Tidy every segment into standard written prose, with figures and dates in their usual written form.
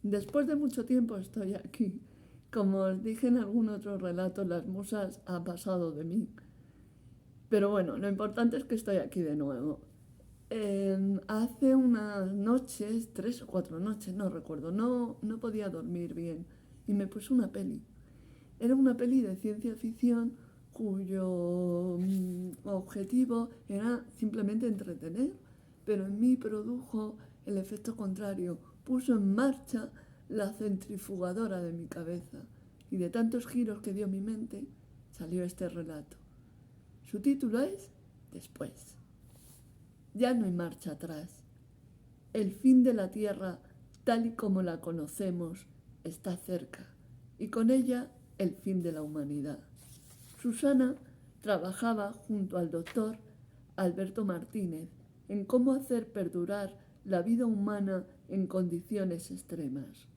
Después de mucho tiempo estoy aquí. Como os dije en algún otro relato, las musas han pasado de mí. Pero bueno, lo importante es que estoy aquí de nuevo. Hace unas noches, 3 o 4 noches, no recuerdo, no podía dormir bien y me puse una peli. Era una peli de ciencia ficción cuyo objetivo era simplemente entretener, pero en mí produjo el efecto contrario, puso en marcha la centrifugadora de mi cabeza y de tantos giros que dio mi mente salió este relato. Su título es Después. Ya no hay marcha atrás. El fin de la Tierra, tal y como la conocemos, está cerca, y con ella el fin de la humanidad. Susana trabajaba junto al doctor Alberto Martínez en cómo hacer perdurar la vida humana en condiciones extremas.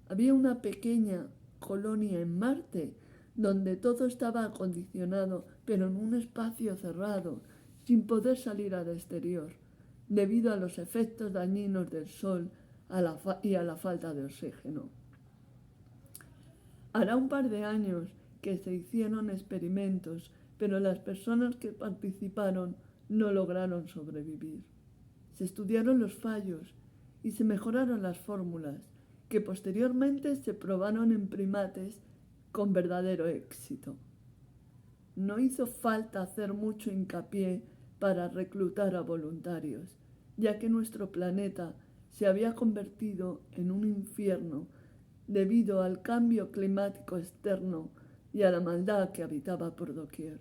Había una pequeña colonia en Marte donde todo estaba acondicionado, pero en un espacio cerrado, sin poder salir al exterior, debido a los efectos dañinos del sol y a la falta de oxígeno. Hará un par de años que se hicieron experimentos, pero las personas que participaron no lograron sobrevivir. Se estudiaron los fallos y se mejoraron las fórmulas, que posteriormente se probaron en primates con verdadero éxito. No hizo falta hacer mucho hincapié para reclutar a voluntarios, ya que nuestro planeta se había convertido en un infierno debido al cambio climático externo y a la maldad que habitaba por doquier.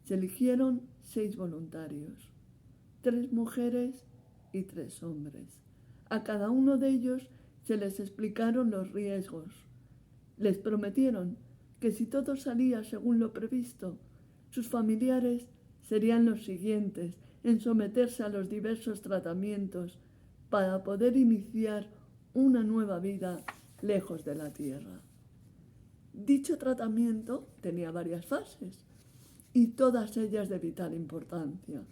Se eligieron 6 voluntarios, 3 mujeres y 3 hombres. A cada uno de ellos se les explicaron los riesgos. Les prometieron que si todo salía según lo previsto, sus familiares serían los siguientes en someterse a los diversos tratamientos para poder iniciar una nueva vida lejos de la Tierra. Dicho tratamiento tenía varias fases y todas ellas de vital importancia.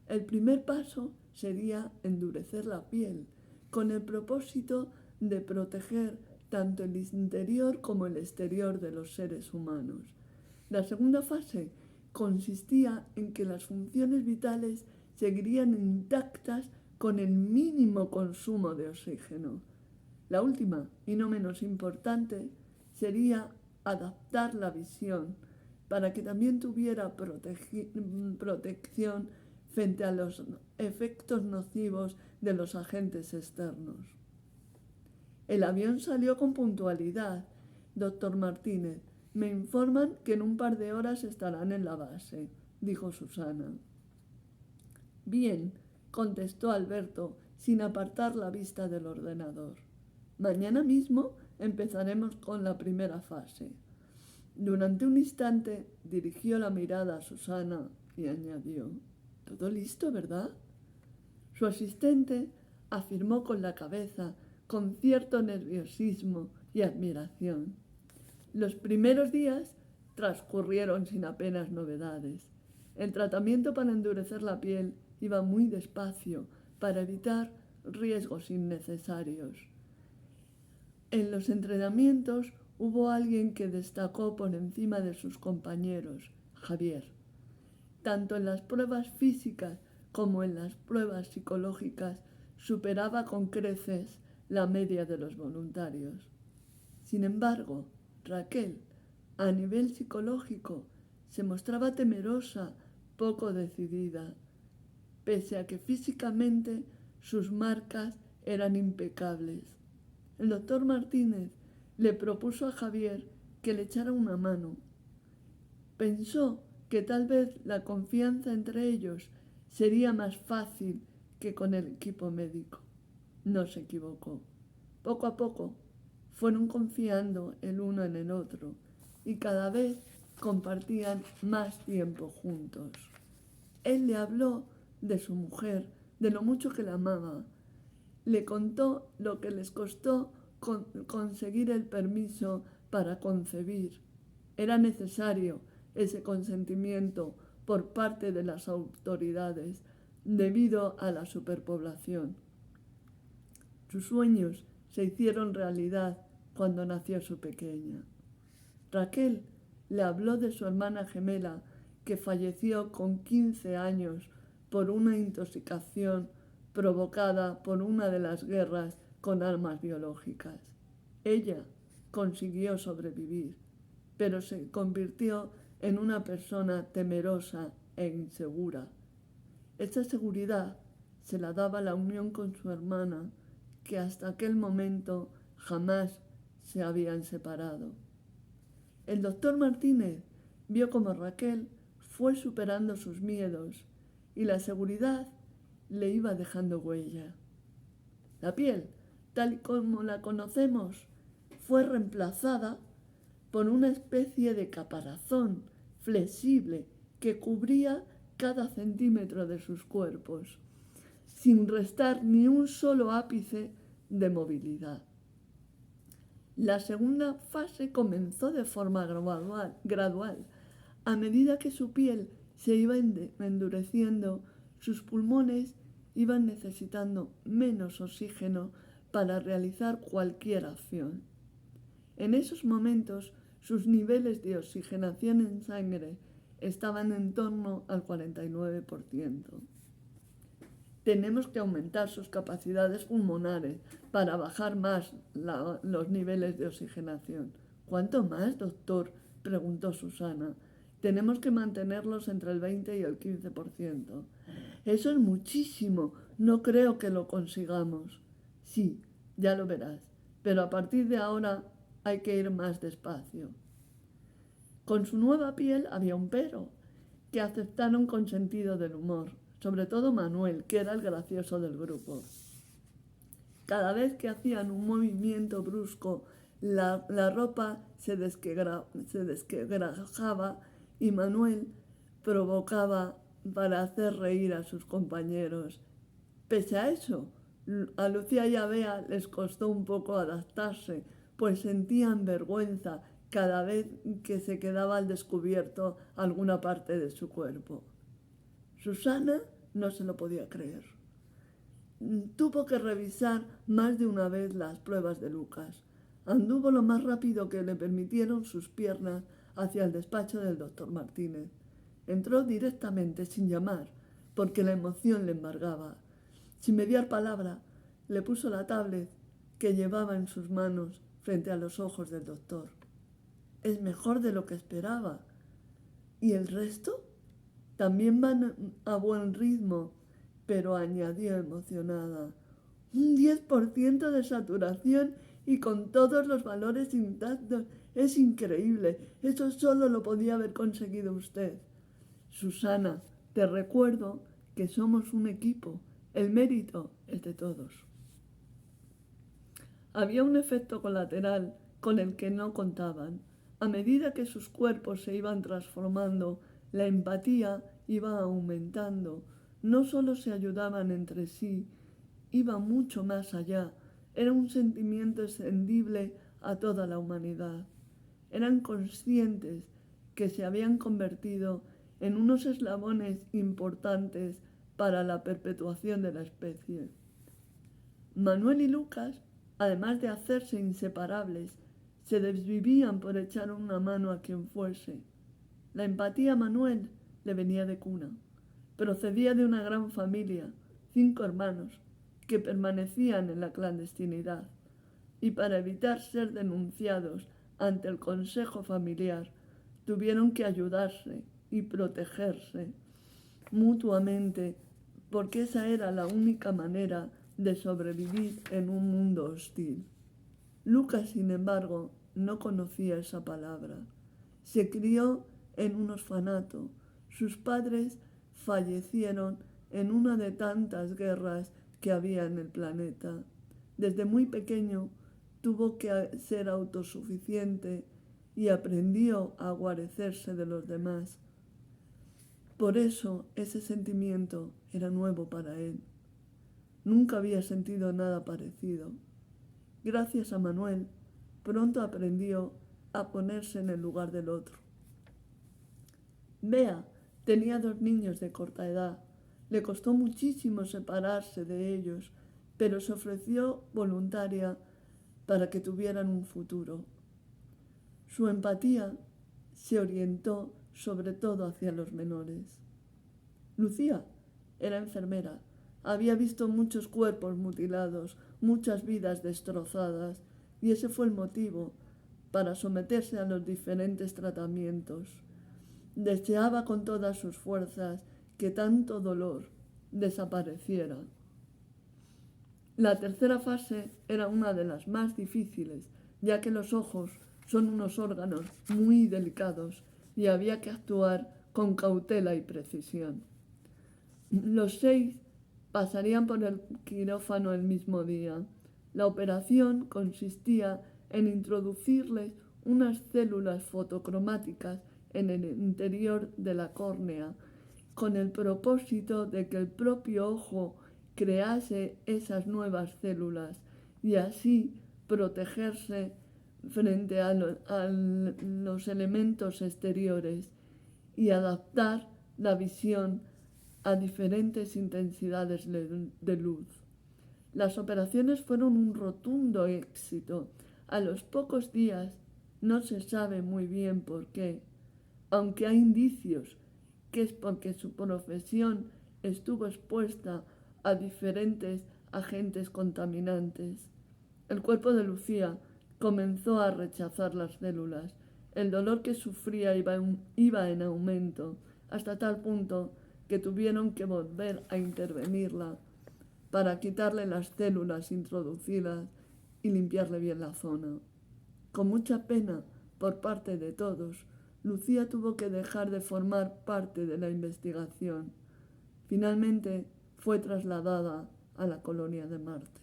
El primer paso sería endurecer la piel con el propósito de proteger tanto el interior como el exterior de los seres humanos. La segunda fase consistía en que las funciones vitales seguirían intactas con el mínimo consumo de oxígeno. La última, y no menos importante, sería adaptar la visión para que también tuviera protección frente a los efectos nocivos de los agentes externos. El avión salió con puntualidad, doctor Martínez. Me informan que en un par de horas estarán en la base, dijo Susana. Bien, contestó Alberto, sin apartar la vista del ordenador. Mañana mismo empezaremos con la primera fase. Durante un instante dirigió la mirada a Susana y añadió: «Todo listo, ¿verdad?». Su asistente afirmó con la cabeza, con cierto nerviosismo y admiración. Los primeros días transcurrieron sin apenas novedades. El tratamiento para endurecer la piel iba muy despacio para evitar riesgos innecesarios. En los entrenamientos hubo alguien que destacó por encima de sus compañeros, Javier. Tanto en las pruebas físicas como en las pruebas psicológicas superaba con creces la media de los voluntarios. Sin embargo, Raquel, a nivel psicológico, se mostraba temerosa, poco decidida, pese a que físicamente sus marcas eran impecables. El doctor Martínez le propuso a Javier que le echara una mano. Pensó que tal vez la confianza entre ellos sería más fácil que con el equipo médico. No se equivocó. Poco a poco fueron confiando el uno en el otro y cada vez compartían más tiempo juntos. Él le habló de su mujer, de lo mucho que la amaba. Le contó lo que les costó conseguir el permiso para concebir. Era necesario ese consentimiento por parte de las autoridades debido a la superpoblación. Sus sueños se hicieron realidad cuando nació su pequeña. Raquel le habló de su hermana gemela que falleció con 15 años por una intoxicación provocada por una de las guerras con armas biológicas. Ella consiguió sobrevivir, pero se convirtió en una persona temerosa e insegura. Esta seguridad se la daba la unión con su hermana, que hasta aquel momento jamás se habían separado. El doctor Martínez vio cómo Raquel fue superando sus miedos y la seguridad le iba dejando huella. La piel, tal y como la conocemos, fue reemplazada por una especie de caparazón flexible que cubría cada centímetro de sus cuerpos, sin restar ni un solo ápice de movilidad. La segunda fase comenzó de forma gradual. A medida que su piel se iba endureciendo, sus pulmones iban necesitando menos oxígeno para realizar cualquier acción. En esos momentos, sus niveles de oxigenación en sangre estaban en torno al 49%. Tenemos que aumentar sus capacidades pulmonares para bajar más los niveles de oxigenación. ¿Cuánto más, doctor?, preguntó Susana. Tenemos que mantenerlos entre el 20 y el 15%. Eso es muchísimo. No creo que lo consigamos. Sí, ya lo verás. Pero a partir de ahora hay que ir más despacio. Con su nueva piel había un pero, que aceptaron con sentido del humor, sobre todo Manuel, que era el gracioso del grupo. Cada vez que hacían un movimiento brusco, la ropa se desquebrajaba y Manuel provocaba para hacer reír a sus compañeros. Pese a eso, a Lucía y a Bea les costó un poco adaptarse, pues sentían vergüenza cada vez que se quedaba al descubierto alguna parte de su cuerpo. Susana no se lo podía creer. Tuvo que revisar más de una vez las pruebas de Lucas. Anduvo lo más rápido que le permitieron sus piernas hacia el despacho del doctor Martínez. Entró directamente, sin llamar, porque la emoción le embargaba. Sin mediar palabra, le puso la tablet que llevaba en sus manos frente a los ojos del doctor. Es mejor de lo que esperaba. ¿Y el resto? También van a buen ritmo, pero añadió emocionada. Un 10% de saturación y con todos los valores intactos. Es increíble. Eso solo lo podía haber conseguido usted. Susana, te recuerdo que somos un equipo. El mérito es de todos. Había un efecto colateral con el que no contaban. A medida que sus cuerpos se iban transformando, la empatía iba aumentando. No solo se ayudaban entre sí, iba mucho más allá. Era un sentimiento extendible a toda la humanidad. Eran conscientes que se habían convertido en unos eslabones importantes para la perpetuación de la especie. Manuel y Lucas, además de hacerse inseparables, se desvivían por echar una mano a quien fuese. La empatía a Manuel le venía de cuna. Procedía de una gran familia, 5 hermanos, que permanecían en la clandestinidad, y para evitar ser denunciados ante el consejo familiar, tuvieron que ayudarse y protegerse mutuamente, porque esa era la única manera de sobrevivir en un mundo hostil. Lucas, sin embargo, no conocía esa palabra. Se crió en un orfanato. Sus padres fallecieron en una de tantas guerras que había en el planeta. Desde muy pequeño tuvo que ser autosuficiente y aprendió a guarecerse de los demás. Por eso ese sentimiento era nuevo para él. Nunca había sentido nada parecido. Gracias a Manuel, pronto aprendió a ponerse en el lugar del otro. Bea tenía 2 niños de corta edad. Le costó muchísimo separarse de ellos, pero se ofreció voluntaria para que tuvieran un futuro. Su empatía se orientó sobre todo hacia los menores. Lucía era enfermera, había visto muchos cuerpos mutilados, muchas vidas destrozadas, y ese fue el motivo para someterse a los diferentes tratamientos. Deseaba con todas sus fuerzas que tanto dolor desapareciera. La tercera fase era una de las más difíciles, ya que los ojos son unos órganos muy delicados y había que actuar con cautela y precisión. Los 6 pasarían por el quirófano el mismo día. La operación consistía en introducirles unas células fotocromáticas en el interior de la córnea, con el propósito de que el propio ojo crease esas nuevas células y así protegerse frente a los elementos exteriores y adaptar la visión a diferentes intensidades de luz. Las operaciones fueron un rotundo éxito. A los pocos días, no se sabe muy bien por qué, aunque hay indicios que es porque su profesión estuvo expuesta a diferentes agentes contaminantes. El cuerpo de Lucía comenzó a rechazar las células. El dolor que sufría iba en aumento, hasta tal punto que tuvieron que volver a intervenirla para quitarle las células introducidas y limpiarle bien la zona. Con mucha pena por parte de todos, Lucía tuvo que dejar de formar parte de la investigación. Finalmente fue trasladada a la colonia de Marte.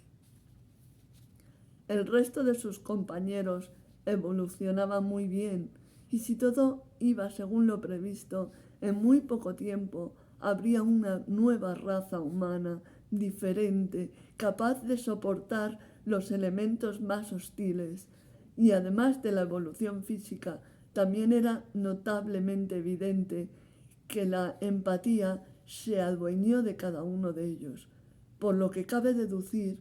El resto de sus compañeros evolucionaba muy bien y si todo iba según lo previsto, en muy poco tiempo habría una nueva raza humana diferente, capaz de soportar los elementos más hostiles. Y además de la evolución física, también era notablemente evidente que la empatía se adueñó de cada uno de ellos, por lo que cabe deducir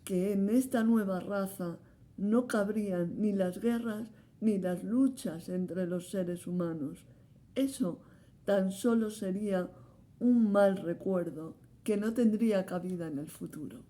que en esta nueva raza no cabrían ni las guerras ni las luchas entre los seres humanos. Eso tan solo sería un mal recuerdo que no tendría cabida en el futuro.